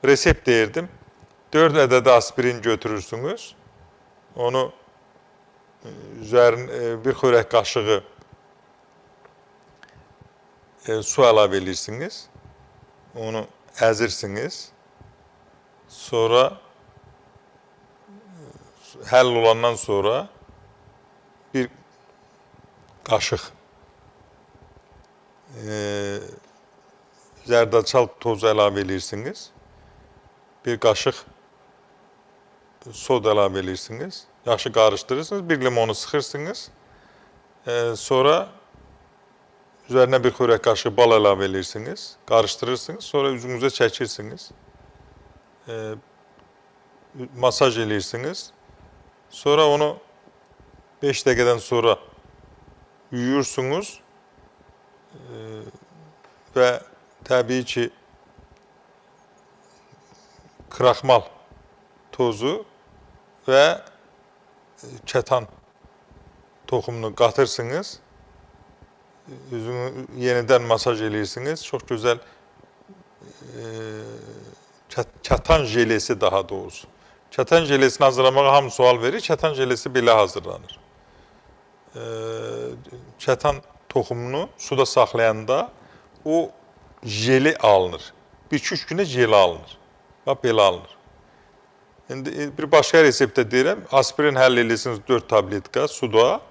resept deyirdim. 4 ədəd aspirin götürürsünüz. Onu bir xörək qaşığı su əlavə edirsiniz. Onu əzirsiniz. Sonra həll olandan sonra bir qaşıq zərdaçal tozu əlavə edirsiniz. Bir qaşıq soda əlavə edirsiniz. Yaxşı qarışdırırsınız. Bir limonu sıxırsınız. Sonra üzərinə bir xörək qaşığı bal əlavə edirsiniz. Qarışdırırsınız. Sonra üzünüzə çəkirsiniz. Masaj edirsiniz. Sonra onu 5 dəqiqədən sonra yuyursunuz. Və təbii ki, kraxmal tozu və kətan toxumunu qatırsınız. Üzünü yenidən masaj edirsiniz. Çox gözəl kətan jelesi daha doğrusu. Kətan jelesini hazırlamağa hamı sual verir. Kətan jelesi belə hazırlanır. Kətan toxumunu suda saxlayanda o jeli alınır. 2-3 günə jeli alınır. Bax, belə alınır. İndi bir başqa reseptdə deyirəm, aspirin həll edirsiniz 4 tabletka suda.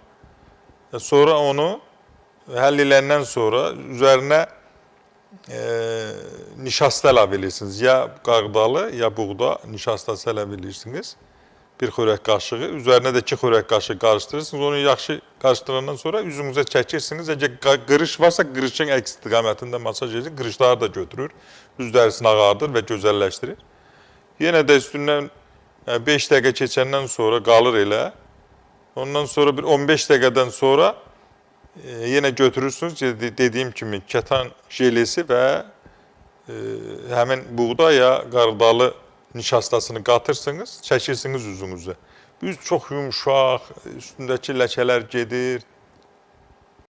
Sonra onu həll edəndən sonra üzərinə nişasta əlavə edirsiniz. Ya qarğıdalı, ya buğda nişastası əlavə edirsiniz. Bir xörək qaşığı, üzərinə də 2 xörək qaşığı qarışdırırsınız. Onu yaxşı qarışdırandan sonra üzünüzə çəkirsiniz. Əgər qırış varsa, qırışın əks istiqamətində masaj edir. Qırışları da götürür, üz dərisini ağardır və gözəlləşdirir. Yenə də üstündən 5 dəqiqə keçəndən sonra qalır elə. Ondan sonra bir 15 dəqiqədən sonra yenə götürürsünüz. Dediyim kimi kətan jelesi və həmin buğda ya qarğıdalı nişastasını qatırsınız, çəkirsiniz üzünüzə. Üz çox yumuşaq, üstündəki ləkələr gedir.